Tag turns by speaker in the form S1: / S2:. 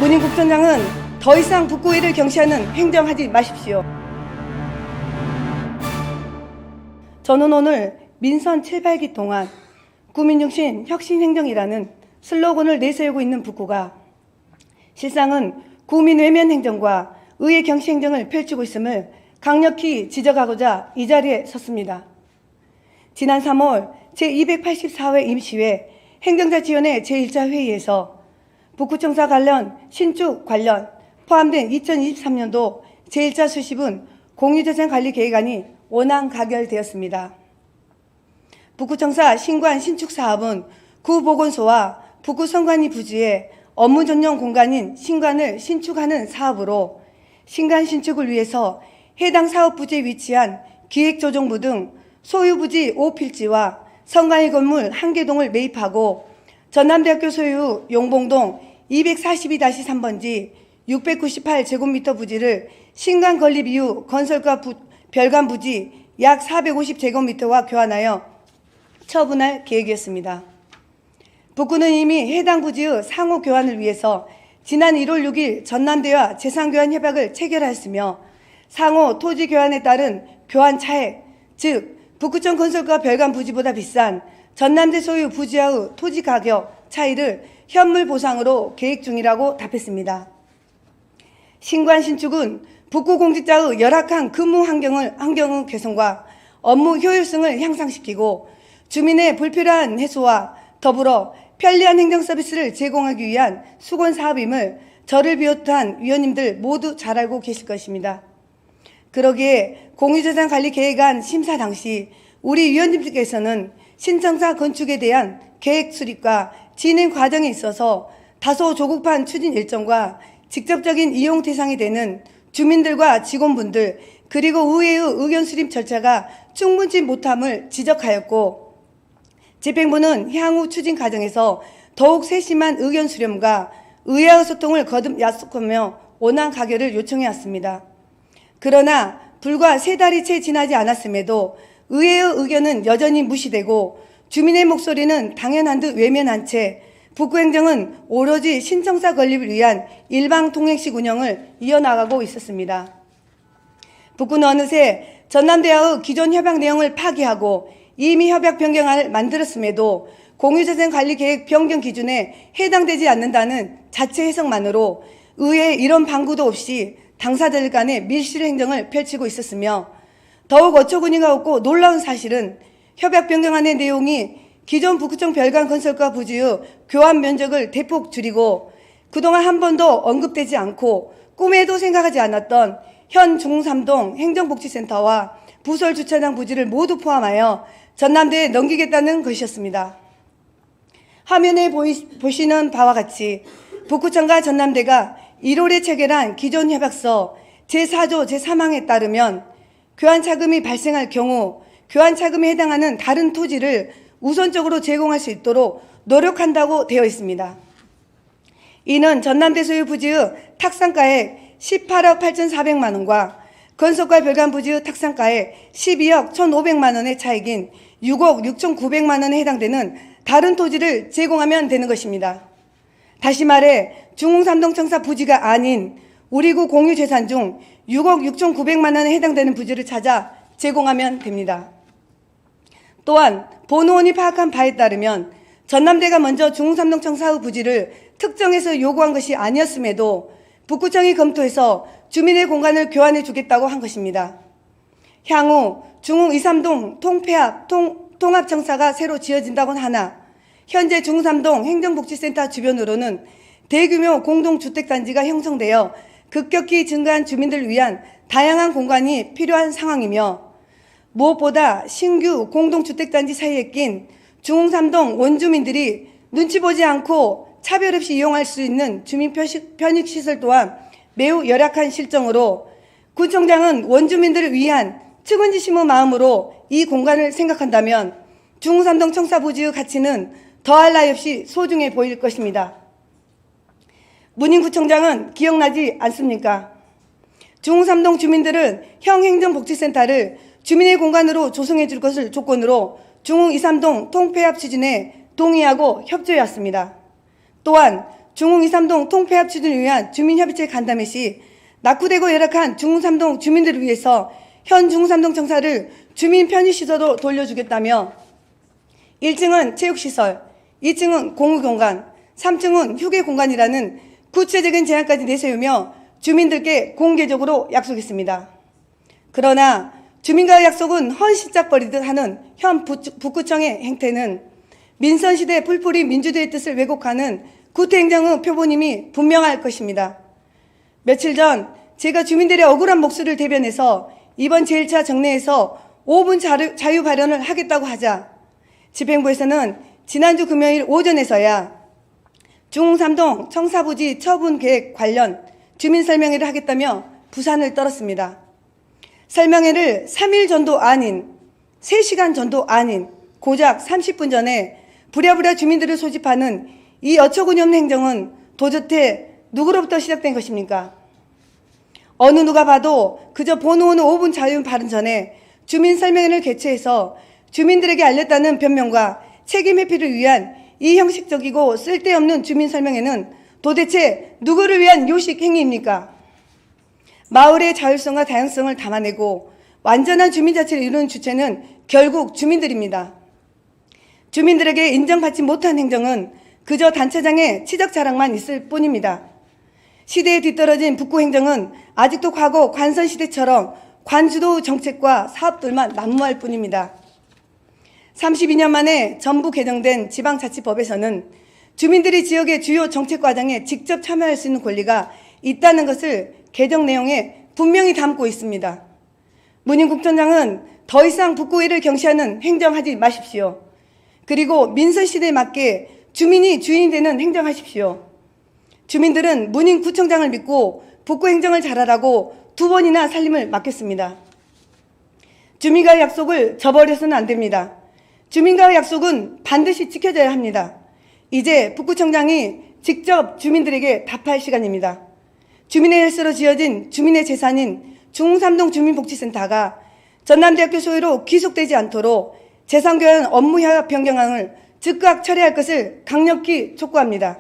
S1: 문인국장은 더 이상 북구의를 경시하는 행정하지 마십시오. 저는 오늘 민선 7~8기 동안 구민중심 혁신행정이라는 슬로건을 내세우고 있는 북구가 실상은 구민 외면 행정과 의회 경시 행정을 펼치고 있음을 강력히 지적하고자 이 자리에 섰습니다. 지난 3월 제284회 임시회 행정자치위원회 제1차 회의에서 북구청사 관련 신축 관련 포함된 2023년도 제1차 수시분 공유재생관리계획안이 원안 가결되었습니다. 북구청사 신관 신축 사업은 구보건소와 북구선관위 부지에 업무 전용 공간인 신관을 신축하는 사업으로 신관 신축을 위해서 해당 사업 부지에 위치한 기획조정부 등 소유 부지 5필지와 선관위 건물 1개동을 매입하고 전남대학교 소유 용봉동 242-3번지 698제곱미터 부지를 신관 건립 이후 건설과 별관 부지 약 450제곱미터와 교환하여 처분할 계획이었습니다. 북구는 이미 해당 부지의 상호 교환을 위해서 지난 1월 6일 전남대와 재산교환 협약을 체결하였으며 상호 토지 교환에 따른 교환 차액, 즉 북구청 건설과 별관 부지보다 비싼 전남대 소유 부지와의 토지 가격 차이를 현물 보상으로 계획 중이라고 답했습니다. 신관 신축은 북구 공직자의 열악한 근무 환경의 개선과 업무 효율성을 향상시키고 주민의 불필요한 해소와 더불어 편리한 행정 서비스를 제공하기 위한 수건 사업임을 저를 비롯한 위원님들 모두 잘 알고 계실 것입니다. 그러기에 공유재산관리계획안 심사 당시 우리 위원님들께서는 신청사 건축에 대한 계획 수립과 진행 과정에 있어서 다소 조급한 추진 일정과 직접적인 이용 대상이 되는 주민들과 직원분들 그리고 의회의 의견 수립 절차가 충분치 못함을 지적하였고 집행부는 향후 추진 과정에서 더욱 세심한 의견 수렴과 의회의 소통을 거듭 약속하며 원안 가결을 요청해왔습니다. 그러나 불과 3달이 채 지나지 않았음에도 의회의 의견은 여전히 무시되고 주민의 목소리는 당연한 듯 외면한 채 북구행정은 오로지 신청사 건립을 위한 일방통행식 운영을 이어나가고 있었습니다. 북구는 어느새 전남대와의 기존 협약 내용을 파기하고 이미 협약 변경안을 만들었음에도 공유재생관리계획 변경 기준에 해당되지 않는다는 자체 해석만으로 의회에 이런 방구도 없이 당사자들 간의 밀실 행정을 펼치고 있었으며 더욱 어처구니가 없고 놀라운 사실은 협약 변경안의 내용이 기존 북구청 별관 건설과 부지의 교환 면적을 대폭 줄이고 그동안 한 번도 언급되지 않고 꿈에도 생각하지 않았던 현 중삼동 행정복지센터와 부설 주차장 부지를 모두 포함하여 전남대에 넘기겠다는 것이었습니다. 화면에 보시는 바와 같이 북구청과 전남대가 1월에 체결한 기존 협약서 제4조 제3항에 따르면 교환차금이 발생할 경우 교환차금에 해당하는 다른 토지를 우선적으로 제공할 수 있도록 노력한다고 되어 있습니다. 이는 전남대 소유 부지의 탁상가액 18억 8,400만 원과 건설과 별관 부지의 탁상가액 12억 1,500만 원의 차익인 6억 6,900만 원에 해당되는 다른 토지를 제공하면 되는 것입니다. 다시 말해 중흥삼동청사 부지가 아닌 우리구 공유재산 중 6억 6,900만 원에 해당되는 부지를 찾아 제공하면 됩니다. 또한 본의원이 파악한 바에 따르면 전남대가 먼저 중흥삼동청사의 부지를 특정해서 요구한 것이 아니었음에도 북구청이 검토해서 주민의 공간을 교환해 주겠다고 한 것입니다. 향후 중흥 2~3동 통합청사가 새로 지어진다곤 하나 현재 중흥3동 행정복지센터 주변으로는 대규모 공동주택단지가 형성되어 급격히 증가한 주민들을 위한 다양한 공간이 필요한 상황이며 무엇보다 신규 공동주택단지 사이에 낀 중흥3동 원주민들이 눈치 보지 않고 차별 없이 이용할 수 있는 주민 편익시설 또한 매우 열악한 실정으로 구청장은 원주민들을 위한 측은지심의 마음으로 이 공간을 생각한다면 중흥3동 청사 부지의 가치는 더할 나위 없이 소중해 보일 것입니다. 문인구청장은 기억나지 않습니까? 중흥3동 주민들은 형 행정복지센터를 주민의 공간으로 조성해 줄 것을 조건으로 중흥 2~3동 통폐합 추진에 동의하고 협조해왔습니다. 또한 중흥 2, 3동 통폐합 추진을 위한 주민협의체 간담회 시 낙후되고 열악한 중흥 3동 주민들을 위해서 현 중흥 3동 청사를 주민 편의시설로 돌려주겠다며 1층은 체육시설, 2층은 공유공간, 3층은 휴게공간이라는 구체적인 제안까지 내세우며 주민들께 공개적으로 약속했습니다. 그러나 주민과의 약속은 헌신짝 버리듯 하는 현 북구청의 행태는 민선시대 풀뿌리 민주주의의 뜻을 왜곡하는 구태행정의 표본임이 분명할 것입니다. 며칠 전 제가 주민들의 억울한 목소리를 대변해서 이번 제1차 정례에서 5분 자유 발언을 하겠다고 하자 집행부에서는 지난주 금요일 오전에서야 중흥 3동 청사부지 처분 계획 관련 주민 설명회를 하겠다며 부산을 떨었습니다. 설명회를 3일 전도 아닌 3시간 전도 아닌 고작 30분 전에 부랴부랴 주민들을 소집하는 이 어처구니 없는 행정은 도대체 누구로부터 시작된 것입니까? 어느 누가 봐도 그저 번호오는 5분 자유 발언 전에 주민 설명회를 개최해서 주민들에게 알렸다는 변명과 책임 회피를 위한 이 형식적이고 쓸데없는 주민 설명회는 도대체 누구를 위한 요식 행위입니까? 마을의 자율성과 다양성을 담아내고 완전한 주민자치를 이루는 주체는 결국 주민들입니다. 주민들에게 인정받지 못한 행정은 그저 단체장의 치적 자랑만 있을 뿐입니다. 시대에 뒤떨어진 북구 행정은 아직도 과거 관선시대처럼 관주도 정책과 사업들만 난무할 뿐입니다. 32년 만에 전부 개정된 지방자치법에서는 주민들이 지역의 주요 정책 과정에 직접 참여할 수 있는 권리가 있다는 것을 개정 내용에 분명히 담고 있습니다. 문인국장은 더 이상 북구의를 경시하는 행정하지 마십시오. 그리고 민선시대에 맞게 주민이 주인이 되는 행정하십시오. 주민들은 문인구청장을 믿고 북구 행정을 잘하라고 2번이나 살림을 맡겼습니다. 주민과의 약속을 저버려서는 안 됩니다. 주민과의 약속은 반드시 지켜져야 합니다. 이제 북구청장이 직접 주민들에게 답할 시간입니다. 주민의 혈세로 지어진 주민의 재산인 중흥 3동 주민복지센터가 전남대학교 소유로 귀속되지 않도록 재산교환 업무 협약 변경안을 즉각 처리할 것을 강력히 촉구합니다.